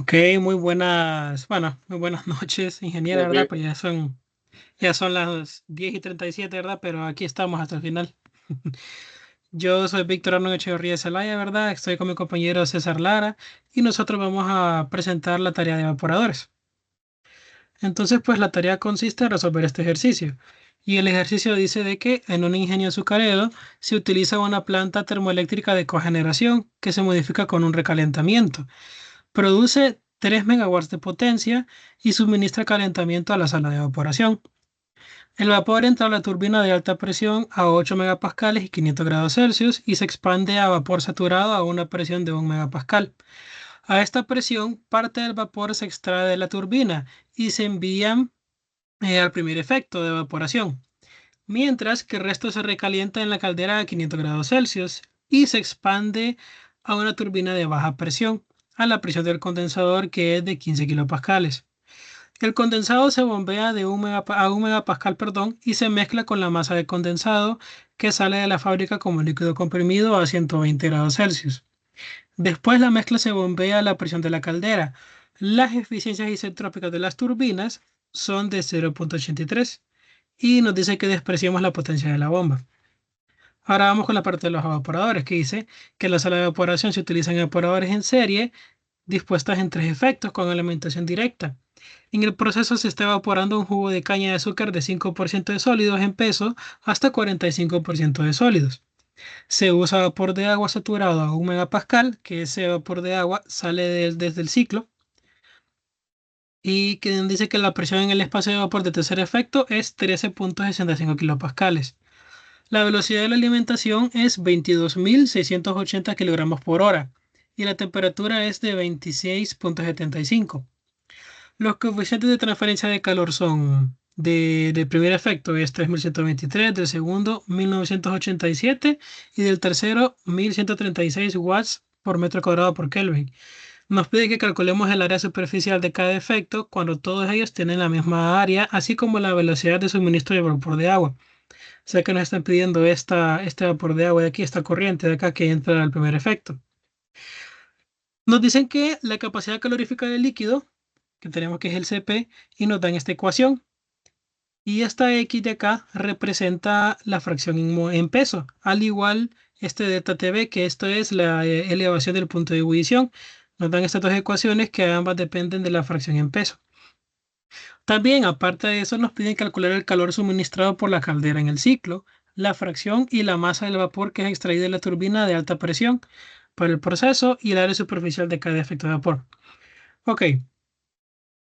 Ok, muy buenas noches, ingeniera, ¿verdad? Ok. Pues ya son las 10:37, ¿verdad? Pero aquí estamos hasta el final. Yo soy Víctor Arnold Echeverría Zelaya, ¿verdad? Estoy con mi compañero César Lara y nosotros vamos a presentar la tarea de evaporadores. Entonces, pues la tarea consiste en resolver este ejercicio. Y el ejercicio dice de que en un ingenio azucarero se utiliza una planta termoeléctrica de cogeneración que se modifica con un recalentamiento. Produce 3 megawatts de potencia y suministra calentamiento a la sala de evaporación. El vapor entra a la turbina de alta presión a 8 megapascales y 500 grados Celsius y se expande a vapor saturado a una presión de 1 megapascal. A esta presión, parte del vapor se extrae de la turbina y se envían al primer efecto de evaporación, mientras que el resto se recalienta en la caldera a 500 grados Celsius y se expande a una turbina de baja presión, a la presión del condensador que es de 15 kilopascales. El condensado se bombea de a 1 megapascal, perdón, y se mezcla con la masa de condensado que sale de la fábrica como líquido comprimido a 120 grados Celsius. Después la mezcla se bombea a la presión de la caldera. Las eficiencias isentrópicas de las turbinas son de 0,83 y nos dice que despreciemos la potencia de la bomba. Ahora vamos con la parte de los evaporadores, que dice que en la sala de evaporación se utilizan evaporadores en serie dispuestas en tres efectos con alimentación directa. En el proceso se está evaporando un jugo de caña de azúcar de 5% de sólidos en peso hasta 45% de sólidos. Se usa vapor de agua saturado a 1 megapascal, que ese vapor de agua sale desde el ciclo, y que dice que la presión en el espacio de vapor de tercer efecto es 13,65 kilopascales. La velocidad de la alimentación es 22.680 kilogramos por hora y la temperatura es de 26,75. Los coeficientes de transferencia de calor son del primer efecto es 3.123, del segundo 1.987 y del tercero 1.136 watts por metro cuadrado por Kelvin. Nos pide que calculemos el área superficial de cada efecto cuando todos ellos tienen la misma área, así como la velocidad de suministro de vapor de agua. O sea que nos están pidiendo este vapor de agua de aquí, esta corriente de acá que entra al primer efecto. Nos dicen que la capacidad calorífica del líquido, que tenemos que es el Cp, y nos dan esta ecuación. Y esta X de acá representa la fracción en peso, al igual este delta Tb, que esto es la elevación del punto de ebullición. Nos dan estas dos ecuaciones que ambas dependen de la fracción en peso. También, aparte de eso, nos piden calcular el calor suministrado por la caldera en el ciclo, la fracción y la masa del vapor que es extraído de la turbina de alta presión para el proceso y el área superficial de cada efecto de vapor. Ok,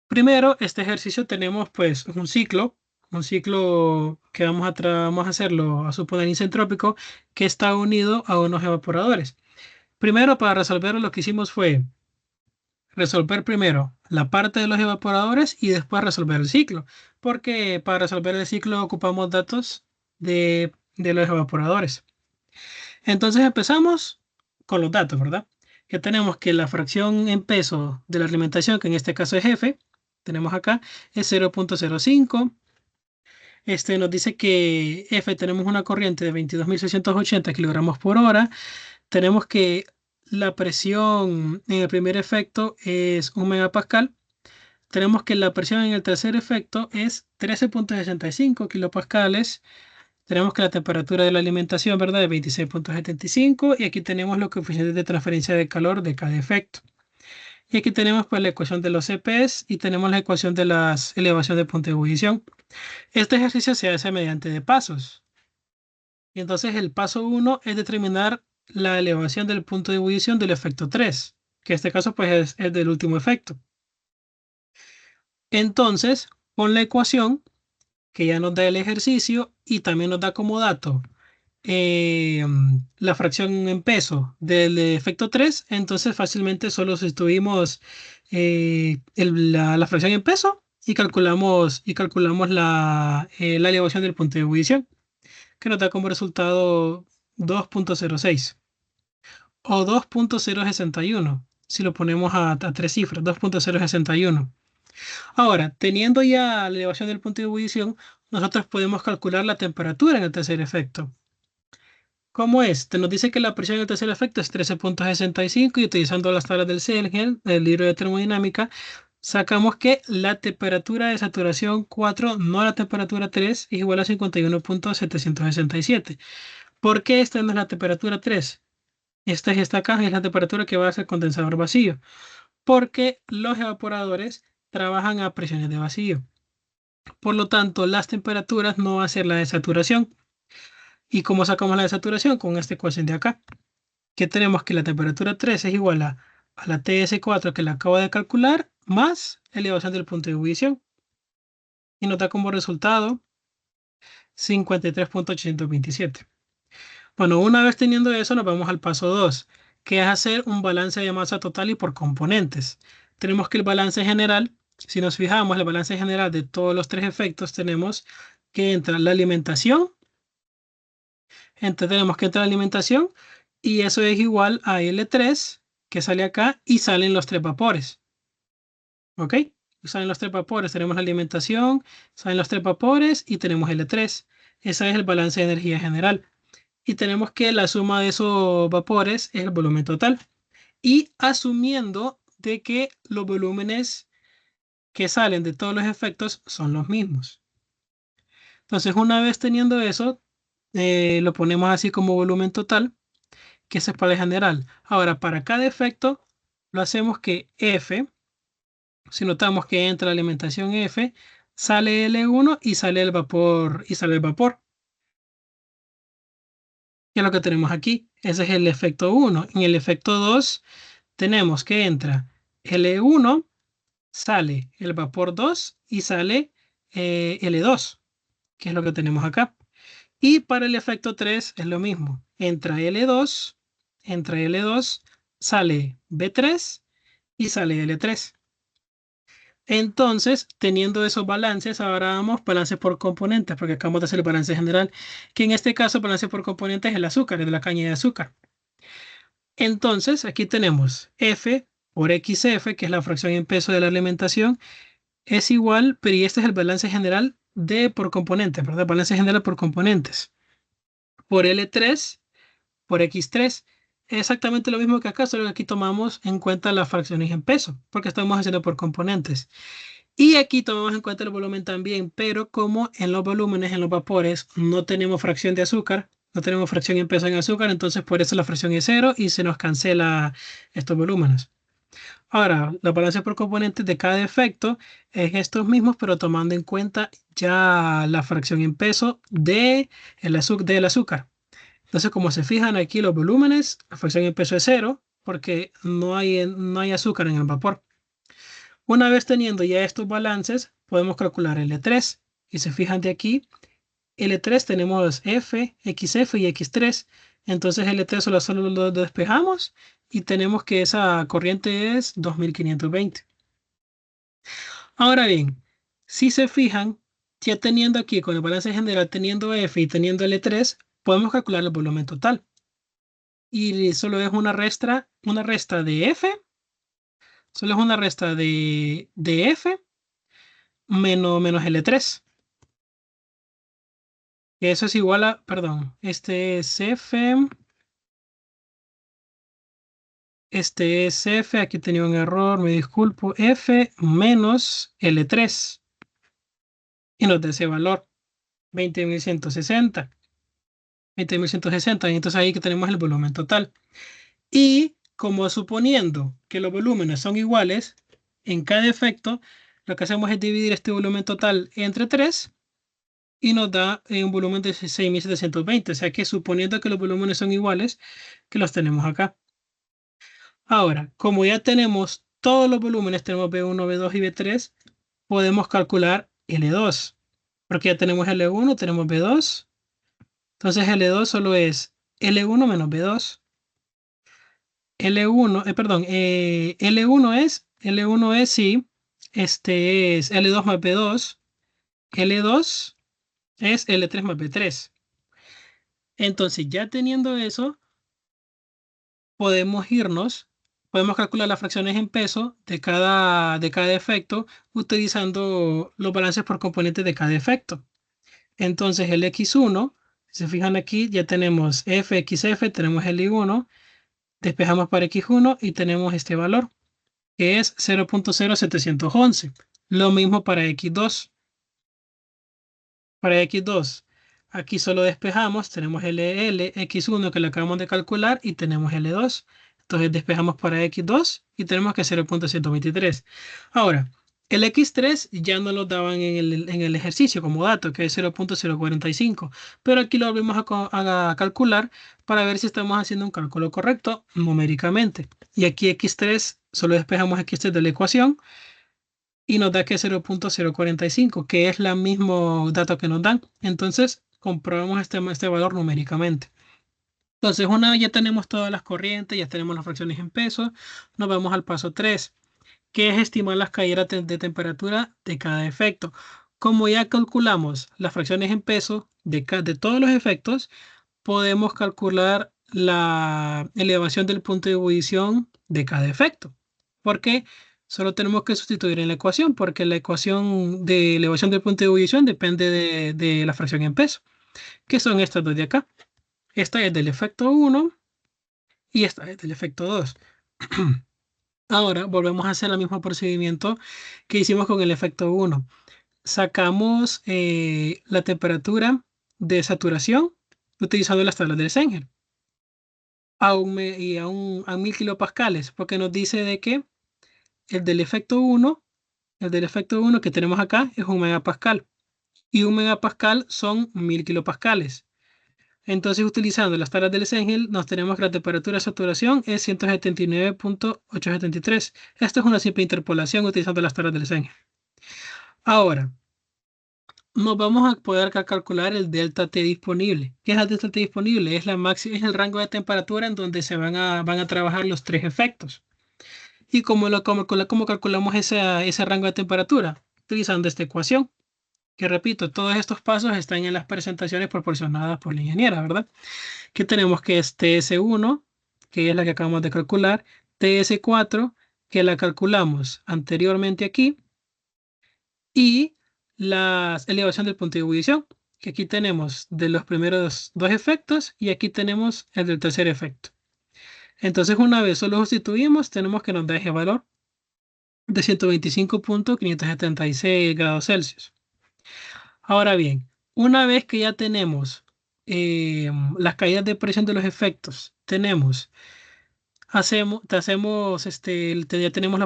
primero, este ejercicio tenemos pues un ciclo que vamos a hacerlo a su poder isentrópico que está unido a unos evaporadores. Primero, para resolverlo, lo que hicimos fue resolver primero la parte de los evaporadores y después resolver el ciclo, porque para resolver el ciclo ocupamos datos de los evaporadores. Entonces empezamos con los datos, ¿verdad? Que tenemos que la fracción en peso de la alimentación, que en este caso es F, tenemos acá, es 0,05. Este nos dice que F tenemos una corriente de 22.680 kilogramos por hora. Tenemos que la presión en el primer efecto es 1 megapascal. Tenemos que la presión en el tercer efecto es 13,65 kilopascales. Tenemos que la temperatura de la alimentación, ¿verdad? Es 26,75 y aquí tenemos los coeficientes de transferencia de calor de cada efecto. Y aquí tenemos pues la ecuación de los CPs y tenemos la ecuación de la elevación de punto de ebullición. Este ejercicio se hace mediante de pasos. Y entonces el paso uno es determinar la elevación del punto de ebullición del efecto 3, que en este caso pues es del último efecto. Entonces, con la ecuación que ya nos da el ejercicio y también nos da como dato eh, la fracción en peso del efecto 3, entonces fácilmente solo sustituimos la fracción en peso y calculamos la elevación del punto de ebullición, que nos da como resultado 2,06 o 2,061 si lo ponemos a tres cifras, 2,061. Ahora, teniendo ya la elevación del punto de ebullición, nosotros podemos calcular la temperatura en el tercer efecto. ¿Cómo es? Te nos dice que la presión en el tercer efecto es 13.65 y utilizando las tablas del Celsius, del libro de termodinámica, sacamos que la temperatura de saturación 4, no la temperatura 3, es igual a 51.767. ¿Por qué esta no es la temperatura 3? Esta acá es la temperatura que va a ser condensador vacío, porque los evaporadores trabajan a presiones de vacío. Por lo tanto, las temperaturas no va a ser la de saturación. ¿Y cómo sacamos la de saturación? Con esta ecuación de acá, que tenemos que la temperatura 3 es igual a la TS4 que la acabo de calcular, más elevación del punto de ebullición. Y nos da como resultado 53.827. Bueno, una vez teniendo eso, nos vamos al paso 2, que es hacer un balance de masa total y por componentes. Tenemos que el balance general, si nos fijamos, el balance general de todos los tres efectos, tenemos que entra la alimentación. Entonces tenemos que entrar la alimentación y eso es igual a L3, que sale acá, y salen los tres vapores. ¿Ok? Salen los tres vapores, tenemos la alimentación, salen los tres vapores y tenemos L3. Ese es el balance de energía general. Y tenemos que la suma de esos vapores es el volumen total. Y asumiendo de que los volúmenes que salen de todos los efectos son los mismos. Entonces, una vez teniendo eso, lo ponemos así como volumen total, que ese es para el general. Ahora, para cada efecto, lo hacemos que F, si notamos que entra la alimentación F, sale L1 y sale el vapor, que es lo que tenemos aquí. Ese es el efecto 1. En el efecto 2 tenemos que entra L1, sale el vapor 2 y sale L2, que es lo que tenemos acá. Y para el efecto 3 es lo mismo. Entra L2, sale B3 y sale L3. Entonces, teniendo esos balances, ahora vamos balances por componentes, porque acabamos de hacer el balance general, que en este caso balance por componentes es el azúcar, es de la caña de azúcar. Entonces, aquí tenemos F por XF, que es la fracción en peso de la alimentación, es igual, pero y este es el balance general de por componentes, ¿verdad? Balance general por componentes. Por L3 por X3. Es exactamente lo mismo que acá, solo que aquí tomamos en cuenta las fracciones en peso, porque estamos haciendo por componentes. Y aquí tomamos en cuenta el volumen también, pero como en los volúmenes, en los vapores, no tenemos fracción de azúcar, no tenemos fracción en peso en azúcar, entonces por eso la fracción es cero y se nos cancela estos volúmenes. Ahora, los balances por componentes de cada efecto es estos mismos, pero tomando en cuenta ya la fracción en peso del azúcar. Entonces, como se fijan aquí los volúmenes, la fracción en peso es cero porque no hay azúcar en el vapor. Una vez teniendo ya estos balances, podemos calcular L3. Y se fijan de aquí, L3 tenemos F, XF y X3. Entonces L3 solo lo despejamos y tenemos que esa corriente es 2520. Ahora bien, si se fijan, ya teniendo aquí con el balance general, teniendo F y teniendo L3, podemos calcular el volumen total. Y solo es una resta de F, solo es una resta de F menos L3. Que eso es igual a, perdón, este es F, aquí tenía un error, me disculpo, F menos L3. Y nos da ese valor, 20.160. 20.160, y entonces ahí que tenemos el volumen total. Y como suponiendo que los volúmenes son iguales, en cada efecto, lo que hacemos es dividir este volumen total entre 3 y nos da un volumen de 6.720. O sea que suponiendo que los volúmenes son iguales, que los tenemos acá. Ahora, como ya tenemos todos los volúmenes, tenemos B1, B2 y B3, podemos calcular L2. Porque ya tenemos L1, tenemos B2. Entonces L2 solo es L1 menos B2. L1 es, sí, este es L2 más B2, L2 es L3 más B3. Entonces, ya teniendo eso, podemos calcular las fracciones en peso de cada efecto utilizando los balances por componentes de cada efecto. Entonces, el X1 Si se fijan aquí, ya tenemos fxf, tenemos el i1, despejamos para x1 y tenemos este valor, que es 0.0711. Lo mismo para x2. Para x2, aquí solo despejamos, tenemos LL, x1 que lo acabamos de calcular y tenemos L2. Entonces despejamos para x2 y tenemos que 0.123. Ahora, el x3 ya no lo daban en el ejercicio como dato, que es 0.045. Pero aquí lo volvemos a calcular para ver si estamos haciendo un cálculo correcto numéricamente. Y aquí x3, solo despejamos x3 de la ecuación y nos da que es 0.045, que es la mismo dato que nos dan. Entonces, comprobamos este valor numéricamente. Entonces, una vez ya tenemos todas las corrientes, ya tenemos las fracciones en pesos, nos vamos al paso 3, que es estimar las caídas de temperatura de cada efecto. Como ya calculamos las fracciones en pesos de todos los efectos, podemos calcular la elevación del punto de ebullición de cada efecto. ¿Por qué? Solo tenemos que sustituir en la ecuación, porque la ecuación de elevación del punto de ebullición depende de la fracción en peso, que son estas dos de acá. Esta es del efecto 1 y esta es del efecto 2. Ahora volvemos a hacer el mismo procedimiento que hicimos con el efecto 1. Sacamos la temperatura de saturación utilizando las tablas del Zenger a 1000 kilopascales, porque nos dice de que el del efecto 1, el del efecto 1 que tenemos acá es 1 megapascal y 1 megapascal son 1000 kilopascales. Entonces, utilizando las tablas del Zenger, nos tenemos que la temperatura de saturación es 179.873. Esto es una simple interpolación utilizando las tablas del Zenger. Ahora, nos vamos a poder calcular el delta T disponible. ¿Qué es el delta T disponible? Es es el rango de temperatura en donde se van a trabajar los tres efectos. ¿Y cómo calculamos ese rango de temperatura? Utilizando esta ecuación, que repito, todos estos pasos están en las presentaciones proporcionadas por la ingeniera, ¿verdad? Que tenemos que es TS1, que es la que acabamos de calcular, TS4, que la calculamos anteriormente aquí, y la elevación del punto de ebullición, que aquí tenemos de los primeros dos efectos y aquí tenemos el del tercer efecto. Entonces, una vez solo sustituimos, tenemos que nos da ese valor de 125.576 grados Celsius. Ahora bien, una vez que ya tenemos las caídas de presión de los efectos, ya tenemos las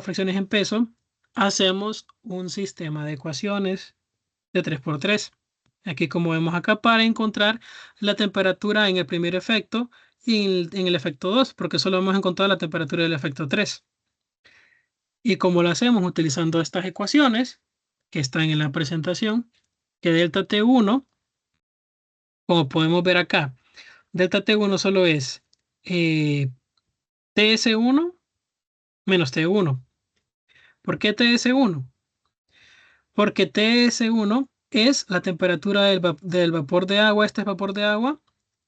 fracciones en peso, hacemos un sistema de ecuaciones de 3×3. Aquí, como vemos acá, para encontrar la temperatura en el primer efecto y en el efecto 2, porque solo hemos encontrado la temperatura del efecto 3. Y como lo hacemos utilizando estas ecuaciones que están en la presentación, que delta T1, como podemos ver acá, delta T1 solo es TS1 menos T1. ¿Por qué TS1? Porque TS1 es la temperatura del vapor de agua. Este es vapor de agua.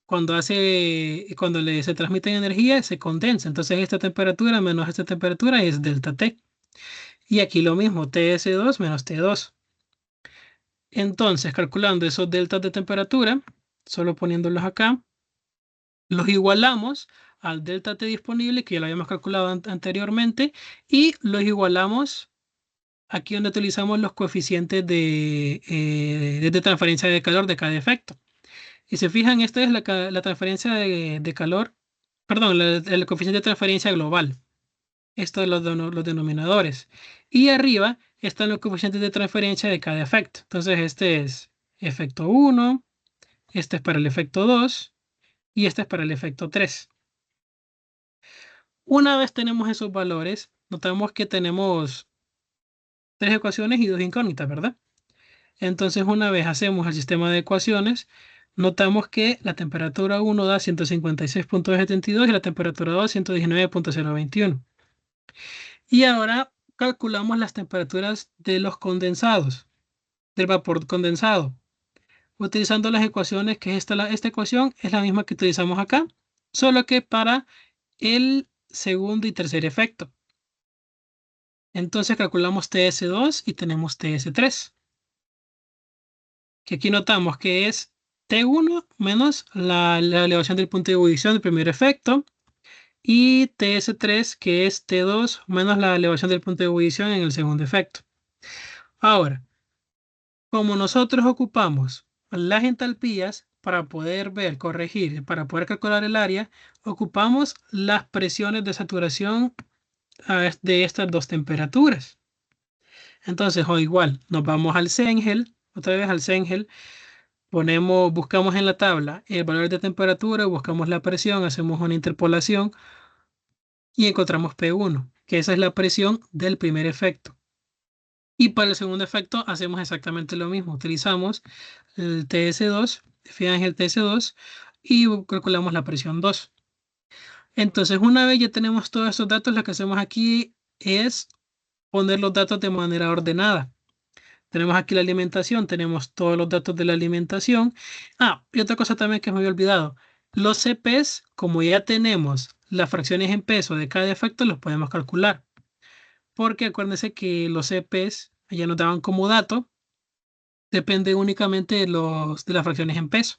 Cuando se transmite energía, se condensa. Entonces, esta temperatura menos esta temperatura es delta T. Y aquí lo mismo, TS2 menos T2. Entonces, calculando esos deltas de temperatura, solo poniéndolos acá, los igualamos al delta T disponible, que ya lo habíamos calculado anteriormente, y los igualamos aquí donde utilizamos los coeficientes de transferencia de calor de cada efecto. Y se fijan, esta es la transferencia de calor, perdón, el coeficiente de transferencia global. Estos son los denominadores. Y arriba están los coeficientes de transferencia de cada efecto. Entonces, este es efecto 1, este es para el efecto 2 y este es para el efecto 3. Una vez tenemos esos valores, notamos que tenemos tres ecuaciones y dos incógnitas, ¿verdad? Entonces, una vez hacemos el sistema de ecuaciones, notamos que la temperatura 1 da 156.72 y la temperatura 2 119.021. Y ahora calculamos las temperaturas de los condensados, del vapor condensado, utilizando las ecuaciones, que es esta ecuación es la misma que utilizamos acá, solo que para el segundo y tercer efecto. Entonces calculamos TS2 y tenemos TS3, que aquí notamos que es T1 menos la elevación del punto de ebullición del primer efecto. Y TS3, que es T2 menos la elevación del punto de ebullición en el segundo efecto. Ahora, como nosotros ocupamos las entalpías para poder ver, corregir, para poder calcular el área, ocupamos las presiones de saturación de estas dos temperaturas. Entonces, o igual, nos vamos al Cengel, otra vez al Cengel, buscamos en la tabla el valor de temperatura, buscamos la presión, hacemos una interpolación y encontramos P1, que esa es la presión del primer efecto. Y para el segundo efecto hacemos exactamente lo mismo. Utilizamos el TS2, fijan en el TS2 y calculamos la presión 2. Entonces, una vez ya tenemos todos estos datos, lo que hacemos aquí es poner los datos de manera ordenada. Tenemos aquí la alimentación, tenemos todos los datos de la alimentación. Y otra cosa también que me había olvidado. Los CPs, como ya tenemos las fracciones en peso de cada efecto, los podemos calcular. Porque acuérdense que los CPs ya nos daban como dato, depende únicamente de las fracciones en peso.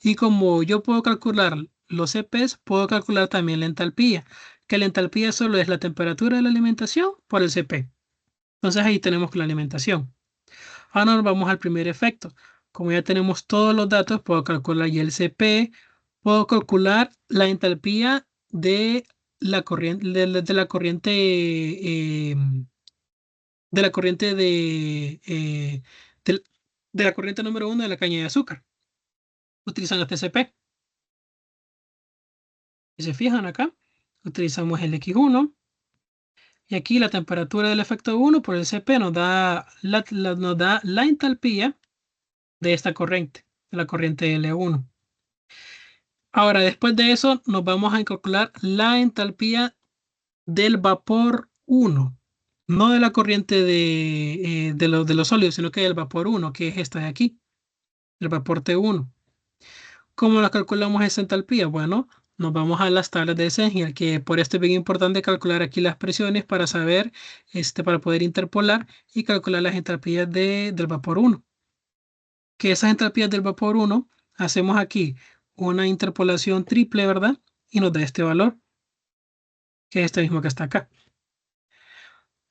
Y como yo puedo calcular los CPs, puedo calcular también la entalpía, que la entalpía solo es la temperatura de la alimentación por el CP. Entonces ahí tenemos la alimentación. Ahora nos vamos al primer efecto. Como ya tenemos todos los datos, puedo calcular ya el CP, puedo calcular la entalpía de la corriente, de la corriente, de la corriente del- de la corriente número 1 de la caña de azúcar, utilizando este CP. Si se fijan acá, utilizamos el X1 y aquí la temperatura del efecto 1 por el CP nos da la entalpía de esta corriente, de la corriente L1. Ahora, después de eso, nos vamos a calcular la entalpía del vapor 1, no de la corriente de los sólidos, sino que del vapor 1, que es esta de aquí, el vapor T1. ¿Cómo la calculamos esa entalpía? Bueno, nos vamos a las tablas de Cengel, que por esto es bien importante calcular aquí las presiones para saber, para poder interpolar y calcular las entalpías del vapor 1. Que esas entalpías del vapor 1 hacemos aquí una interpolación triple, ¿verdad? Y nos da este valor, que es este mismo que está acá.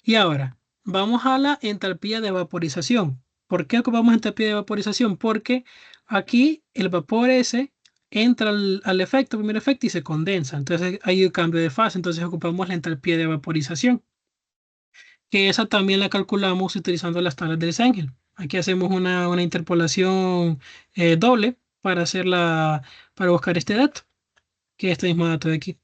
Y ahora, vamos a la entalpía de vaporización. ¿Por qué ocupamos entalpía de vaporización? Porque aquí el vapor S entra al efecto, primer efecto, y se condensa. Entonces hay un cambio de fase. Entonces ocupamos la entalpía de vaporización, que esa también la calculamos utilizando las tablas del Cengel. Aquí hacemos una interpolación doble para buscar este dato, que es este mismo dato de aquí.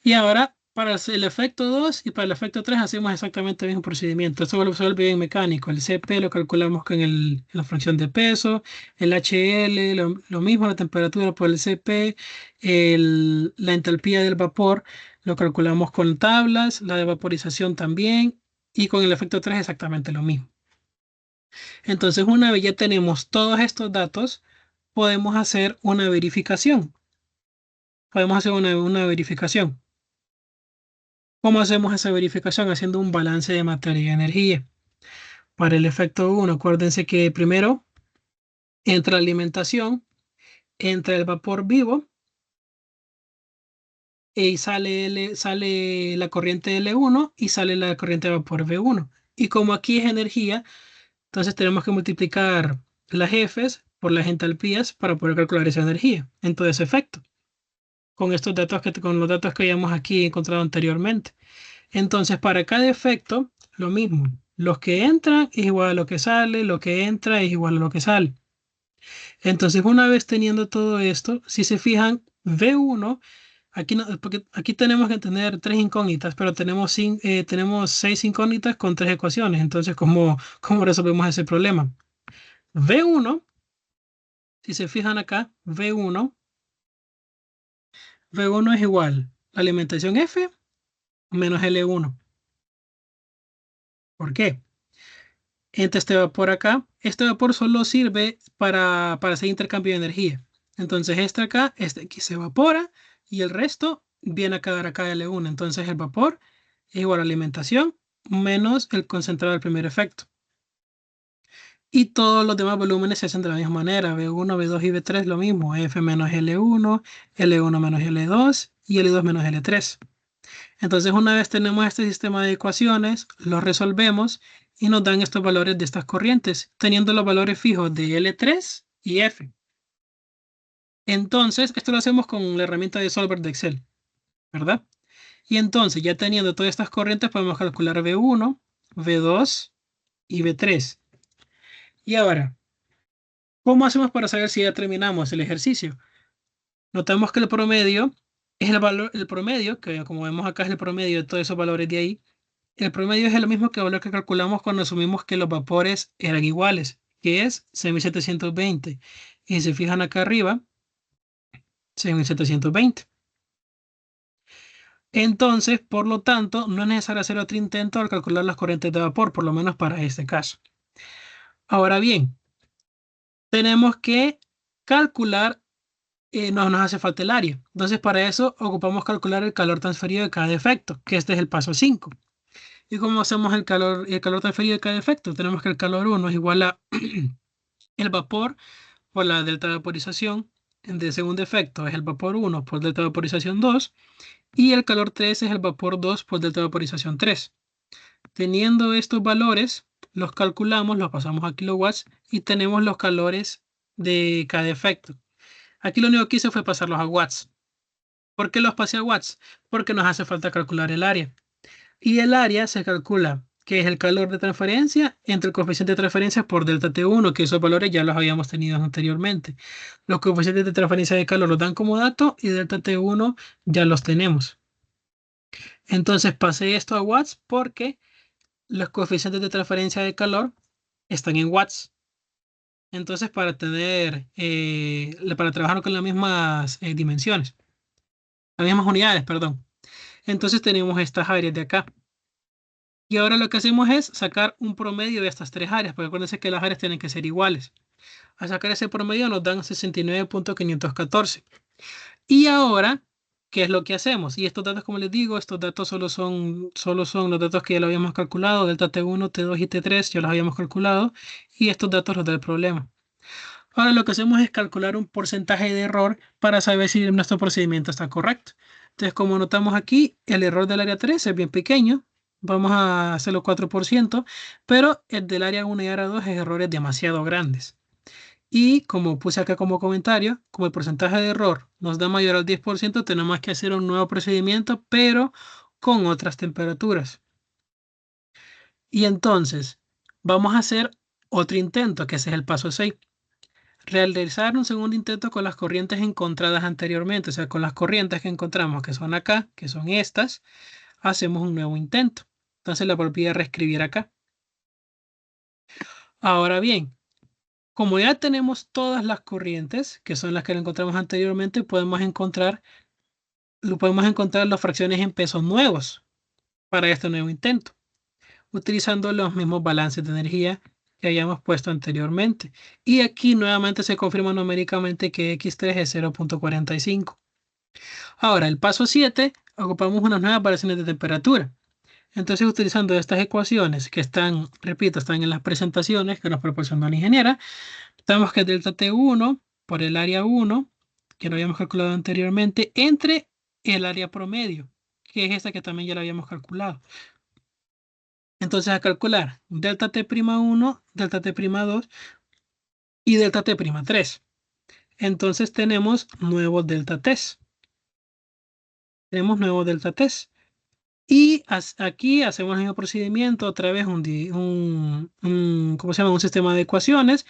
Y ahora, para el efecto 2 y para el efecto 3 hacemos exactamente el mismo procedimiento. Esto se vuelve bien mecánico. El CP lo calculamos con la fracción de peso, el HL, lo mismo, la temperatura por el CP, la entalpía del vapor lo calculamos con tablas, la de vaporización también, y con el efecto 3 exactamente lo mismo. Entonces, una vez ya tenemos todos estos datos, podemos hacer una verificación. Podemos hacer una verificación. ¿Cómo hacemos esa verificación? Haciendo un balance de materia y energía. Para el efecto 1, acuérdense que primero entra la alimentación, entra el vapor vivo y sale la corriente L1 y sale la corriente de vapor V1. Y como aquí es energía, entonces tenemos que multiplicar las Fs por las entalpías para poder calcular esa energía en todo ese efecto. Con los datos que hayamos aquí encontrado anteriormente. Entonces, para cada efecto, lo mismo. Los que entran es igual a lo que sale, lo que entra es igual a lo que sale. Entonces, una vez teniendo todo esto, si se fijan, V1, aquí, porque aquí tenemos que tener tres incógnitas, pero tenemos 6 incógnitas con 3 ecuaciones. Entonces, ¿cómo resolvemos ese problema? V1, si se fijan acá, V1 es igual a la alimentación F menos L1. ¿Por qué? Entra este vapor acá. Este vapor solo sirve para hacer intercambio de energía. Entonces este acá, este aquí se evapora y el resto viene a quedar acá L1. Entonces el vapor es igual a alimentación menos el concentrado del primer efecto. Y todos los demás volúmenes se hacen de la misma manera. V1, V2 y V3 lo mismo. F menos L1, L1 menos L2 y L2 menos L3. Entonces, una vez tenemos este sistema de ecuaciones, lo resolvemos y nos dan estos valores de estas corrientes, teniendo los valores fijos de L3 y F. Entonces, esto lo hacemos con la herramienta de Solver de Excel, ¿verdad? Y entonces, ya teniendo todas estas corrientes, podemos calcular V1, V2 y V3. Y ahora, ¿cómo hacemos para saber si ya terminamos el ejercicio? Notamos que el promedio es el valor, el promedio, que como vemos acá es el promedio de todos esos valores de ahí. El promedio es el mismo que valor que calculamos cuando asumimos que los vapores eran iguales, que es 6720. Y si se fijan acá arriba, 6720. Entonces, por lo tanto, no es necesario hacer otro intento al calcular las corrientes de vapor, por lo menos para este caso. Ahora bien, tenemos que calcular, no nos hace falta el área. Entonces, para eso ocupamos calcular el calor transferido de cada efecto, que este es el paso 5. ¿Y cómo hacemos el calor transferido de cada efecto? Tenemos que el calor 1 es igual a el vapor por la delta de vaporización de segundo efecto es el vapor 1 por delta de vaporización 2 y el calor 3 es el vapor 2 por delta de vaporización 3. Teniendo estos valores, los calculamos, los pasamos a kilowatts y tenemos los calores de cada efecto. Aquí lo único que hice fue pasarlos a watts. ¿Por qué los pasé a watts? Porque nos hace falta calcular el área. Y el área se calcula, que es el calor de transferencia entre el coeficiente de transferencia por delta T1, que esos valores ya los habíamos tenido anteriormente. Los coeficientes de transferencia de calor los dan como dato y delta T1 ya los tenemos. Entonces pasé esto a watts porque los coeficientes de transferencia de calor están en watts. Entonces para trabajar con las mismas dimensiones, las mismas unidades, perdón. Entonces tenemos estas áreas de acá. Y ahora lo que hacemos es sacar un promedio de estas tres áreas, porque acuérdense que las áreas tienen que ser iguales. Al sacar ese promedio nos dan 69.514. Y ahora, ¿qué es lo que hacemos? Y estos datos, como les digo, estos datos solo son los datos que ya lo habíamos calculado, delta T1, T2 y T3, ya los habíamos calculado, y estos datos los da el problema. Ahora lo que hacemos es calcular un porcentaje de error para saber si nuestro procedimiento está correcto. Entonces, como notamos aquí, el error del área 3 es bien pequeño. Vamos a hacerlo 4%, pero el del área 1 y área 2 es errores demasiado grandes. Y como puse acá como comentario, como el porcentaje de error nos da mayor al 10%, tenemos que hacer un nuevo procedimiento, pero con otras temperaturas. Y entonces, vamos a hacer otro intento, que ese es el paso 6. Realizar un segundo intento con las corrientes encontradas anteriormente, o sea, con las corrientes que encontramos, que son acá, que son estas, hacemos un nuevo intento. Entonces la volví a reescribir acá. Ahora bien, como ya tenemos todas las corrientes, que son las que encontramos anteriormente, podemos encontrar las fracciones en pesos nuevos para este nuevo intento, utilizando los mismos balances de energía que hayamos puesto anteriormente. Y aquí nuevamente se confirma numéricamente que X3 es 0.45. Ahora, el paso 7, ocupamos unas nuevas variaciones de temperatura. Entonces, utilizando estas ecuaciones que están, repito, están en las presentaciones que nos proporcionó la ingeniera, tenemos que delta T1 por el área 1, que lo habíamos calculado anteriormente, entre el área promedio, que es esta que también ya lo habíamos calculado. Entonces, a calcular delta T'1, delta T'2 y delta T'3. Entonces, tenemos nuevos delta T's. Tenemos nuevos delta T's. Y aquí hacemos el mismo procedimiento, otra vez ¿cómo se llama? Un sistema de ecuaciones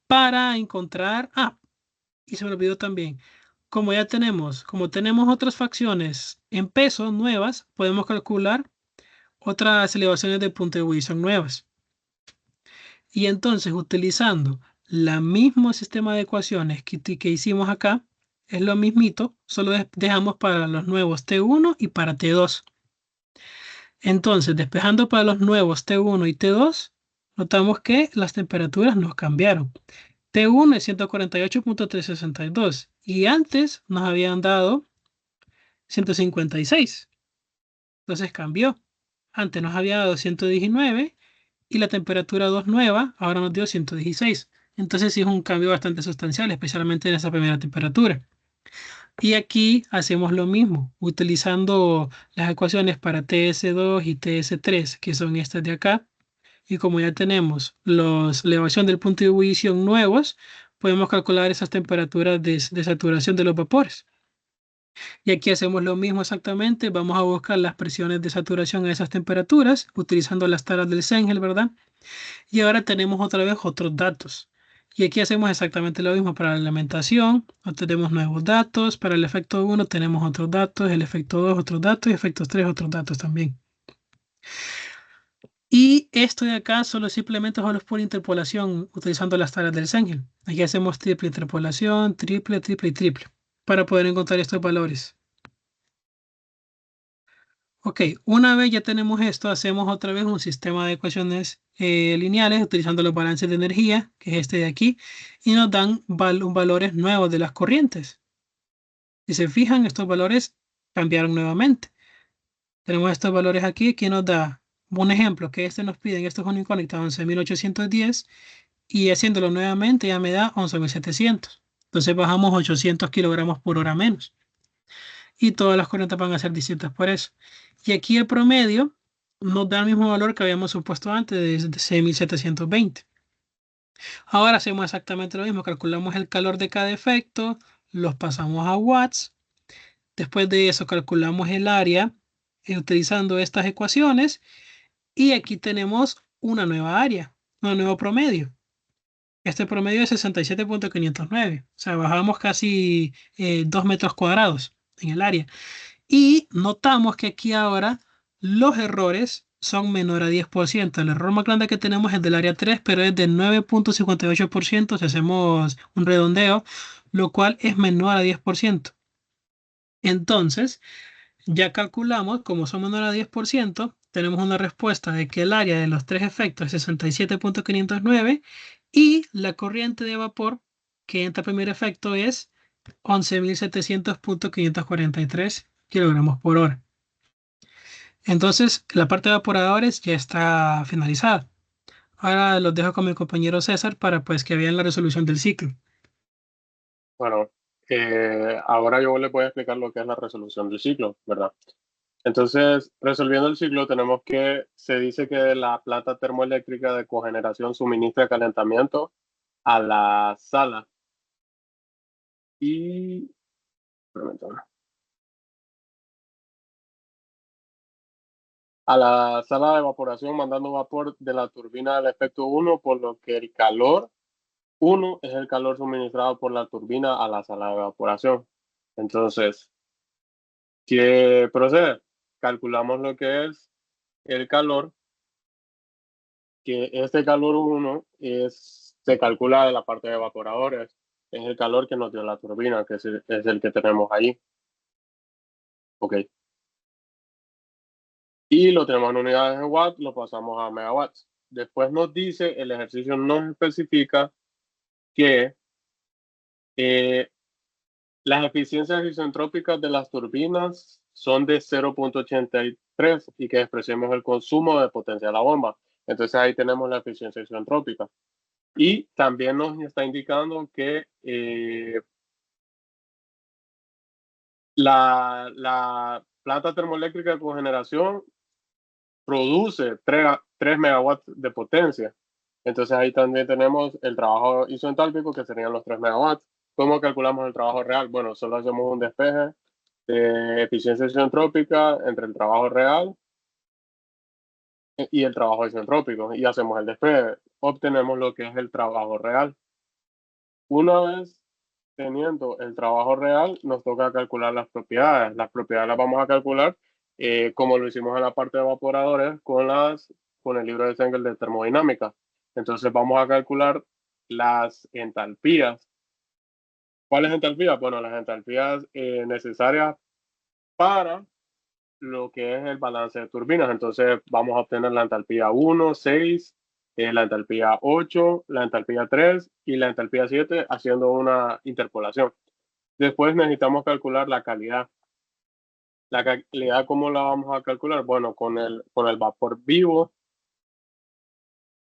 para encontrar, y se me olvidó también, como tenemos otras fracciones en peso nuevas, podemos calcular otras elevaciones de punto de ebullición nuevas. Y entonces, utilizando el mismo sistema de ecuaciones que hicimos acá, es lo mismito, solo dejamos para los nuevos T1 y para T2. Entonces, despejando para los nuevos T1 y T2, notamos que las temperaturas nos cambiaron. T1 es 148.362 y antes nos habían dado 156. Entonces cambió. Antes nos había dado 119 y la temperatura 2 nueva ahora nos dio 116. Entonces sí es un cambio bastante sustancial, especialmente en esa primera temperatura. Y aquí hacemos lo mismo, utilizando las ecuaciones para TS2 y TS3, que son estas de acá. Y como ya tenemos la elevación del punto de ebullición nuevos, podemos calcular esas temperaturas de saturación de los vapores. Y aquí hacemos lo mismo exactamente. Vamos a buscar las presiones de saturación a esas temperaturas, utilizando las tablas del Cengel, ¿verdad? Y ahora tenemos otra vez otros datos. Y aquí hacemos exactamente lo mismo para la alimentación. Obtenemos nuevos datos. Para el efecto 1 tenemos otros datos. El efecto 2 otros datos. Y efecto 3 otros datos también. Y esto de acá simplemente solo es por interpolación utilizando las tablas del Cengel. Aquí hacemos triple interpolación, triple, triple y triple para poder encontrar estos valores. Ok, una vez ya tenemos esto, hacemos otra vez un sistema de ecuaciones lineales utilizando los balances de energía, que es este de aquí, y nos dan valores nuevos de las corrientes. Si se fijan, estos valores cambiaron nuevamente. Tenemos estos valores aquí que nos da un ejemplo que nos piden, esto es un incógnita 11.810 y haciéndolo nuevamente ya me da 11.700. Entonces bajamos 800 kilogramos por hora menos. Y todas las corrientes van a ser distintas por eso. Y aquí el promedio nos da el mismo valor que habíamos supuesto antes de 6.720. Ahora hacemos exactamente lo mismo, calculamos el calor de cada efecto, los pasamos a watts, después de eso calculamos el área utilizando estas ecuaciones y aquí tenemos una nueva área, un nuevo promedio. Este promedio es 67.509, o sea, bajamos casi 2 metros cuadrados en el área. Y notamos que aquí ahora los errores son menor a 10%. El error más grande que tenemos es del área 3, pero es de 9.58% si hacemos un redondeo, lo cual es menor a 10%. Entonces, ya calculamos, como son menor a 10%, tenemos una respuesta de que el área de los tres efectos es 67.509 y la corriente de vapor que entra primer efecto es 11.700.543 kilogramos por hora. Entonces, la parte de evaporadores ya está finalizada. Ahora los dejo con mi compañero César para pues que vean la resolución del ciclo. Bueno, ahora yo les voy a explicar lo que es la resolución del ciclo, ¿verdad? Entonces, resolviendo el ciclo, tenemos que, se dice que la planta termoeléctrica de cogeneración suministra calentamiento a la sala y, permítame, a la sala de evaporación mandando vapor de la turbina del efecto 1, por lo que el calor 1 es el calor suministrado por la turbina a la sala de evaporación. Entonces, ¿qué procede? Calculamos lo que es el calor, que este calor 1 se calcula de la parte de evaporadores, es el calor que nos dio la turbina, que es el que tenemos ahí. Ok. Y lo tenemos en unidades de watts, lo pasamos a megawatts. Después nos dice, el ejercicio nos especifica que eh, las eficiencias isentrópicas de las turbinas son de 0.83 y que expresemos el consumo de potencia de la bomba. Entonces ahí tenemos la eficiencia isentrópica. Y también nos está indicando que la planta termoeléctrica de cogeneración produce 3 megawatts de potencia. Entonces ahí también tenemos el trabajo isoentálpico, que serían los 3 megawatts. ¿Cómo calculamos el trabajo real? Bueno, solo hacemos un despeje de eficiencia isentrópica entre el trabajo real y el trabajo isentrópico y hacemos el despeje. Obtenemos lo que es el trabajo real. Una vez teniendo el trabajo real, nos toca calcular las propiedades. Las propiedades las vamos a calcular como lo hicimos en la parte de evaporadores con el libro de Cengel de termodinámica. Entonces vamos a calcular las entalpías. ¿Cuáles entalpías? Bueno, las entalpías necesarias para lo que es el balance de turbinas. Entonces vamos a obtener la entalpía 1, 6, la entalpía 8, la entalpía 3 y la entalpía 7 haciendo una interpolación. Después necesitamos calcular la calidad. La calidad, ¿cómo la vamos a calcular? Bueno, con el vapor vivo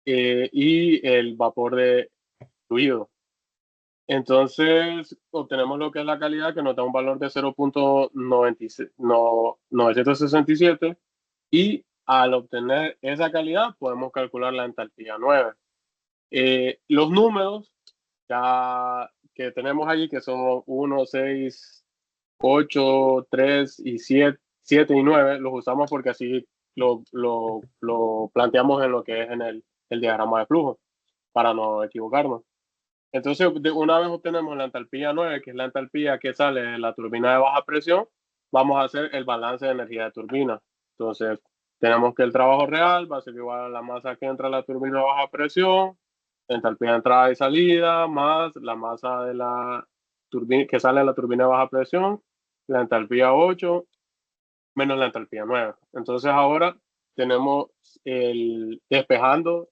y el vapor de fluido. Entonces, obtenemos lo que es la calidad, que nos da un valor de 0.967 y al obtener esa calidad podemos calcular la entalpía 9. Los números ya que tenemos allí, que son 1, 6, 8, 3 y 7, 7 y 9, los usamos porque así lo planteamos en lo que es en el diagrama de flujo, para no equivocarnos. Entonces, una vez obtenemos la entalpía 9, que es la entalpía que sale de la turbina de baja presión, vamos a hacer el balance de energía de turbina. Entonces, tenemos que el trabajo real va a ser igual a la masa que entra a la turbina de baja presión, entalpía de entrada y salida, más la masa de la turbina que sale de la turbina de baja presión, la entalpía 8, menos la entalpía 9. Entonces, ahora tenemos el despejando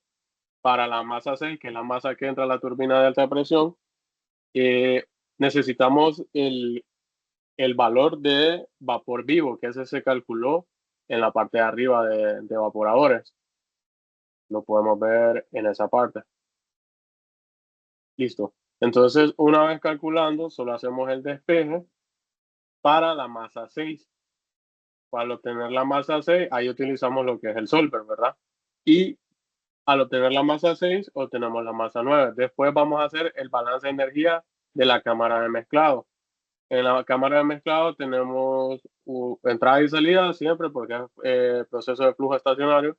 para la masa 6, que es la masa que entra a la turbina de alta presión. Necesitamos el valor de vapor vivo, que ese se calculó en la parte de arriba de evaporadores. Lo podemos ver en esa parte. Listo. Entonces, una vez calculando, solo hacemos el despeje para la masa 6. Para obtener la masa 6, ahí utilizamos lo que es el solver, ¿verdad? Y al obtener la masa 6, obtenemos la masa 9. Después vamos a hacer el balance de energía de la cámara de mezclado. En la cámara de mezclado tenemos entrada y salida siempre porque es proceso de flujo estacionario.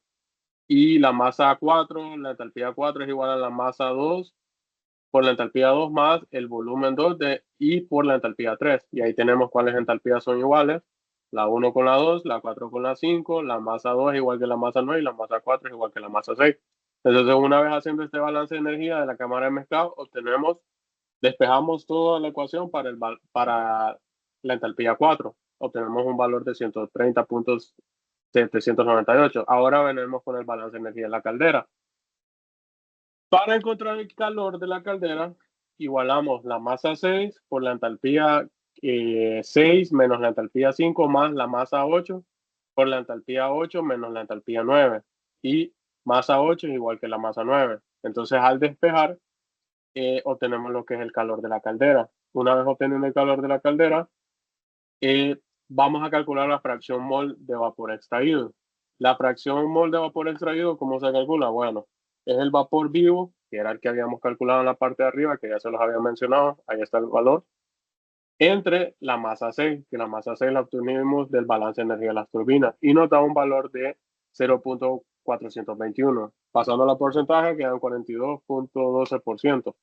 Y la masa 4, la entalpía 4 es igual a la masa 2 por la entalpía 2 más el volumen 2 y por la entalpía 3. Y ahí tenemos cuáles entalpías son iguales. La 1 con la 2, la 4 con la 5, la masa 2 es igual que la masa 9 y la masa 4 es igual que la masa 6. Entonces, una vez haciendo este balance de energía de la cámara de mezclado, despejamos toda la ecuación para la entalpía 4. Obtenemos un valor de 130.798. Ahora venimos con el balance de energía de la caldera. Para encontrar el calor de la caldera, igualamos la masa 6 por la entalpía 6 menos la entalpía 5 más la masa 8 por la entalpía 8 menos la entalpía 9. Y masa 8 es igual que la masa 9. Entonces, al despejar, obtenemos lo que es el calor de la caldera. Una vez obteniendo el calor de la caldera, vamos a calcular la fracción mol de vapor extraído. La fracción mol de vapor extraído, ¿cómo se calcula? Bueno, es el vapor vivo, que era el que habíamos calculado en la parte de arriba, que ya se los había mencionado, ahí está el valor, entre la masa 6, que la masa 6 la obtuvimos del balance de energía de las turbinas, y nos da un valor de 0.421. Pasando a la porcentaje, quedan 42.12%.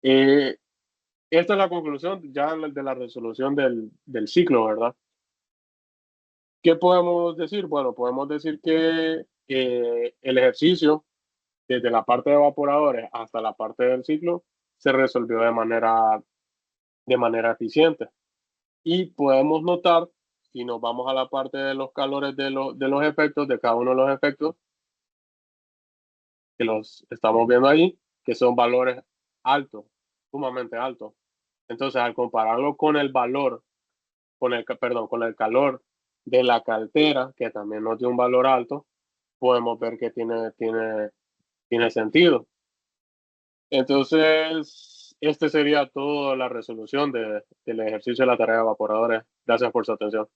Esta es la conclusión ya de la resolución del ciclo, ¿verdad? ¿Qué podemos decir? Bueno, podemos decir que el ejercicio, desde la parte de evaporadores hasta la parte del ciclo, se resolvió de manera eficiente. Y podemos notar, si nos vamos a la parte de los calores de los efectos, de cada uno de los efectos, que los estamos viendo ahí, que son valores altos, sumamente altos. Entonces, al compararlo con el valor, con el calor de la caldera, que también nos dio un valor alto, podemos ver que tiene sentido. Entonces, este sería toda la resolución del ejercicio de la tarea de evaporadores. Gracias por su atención.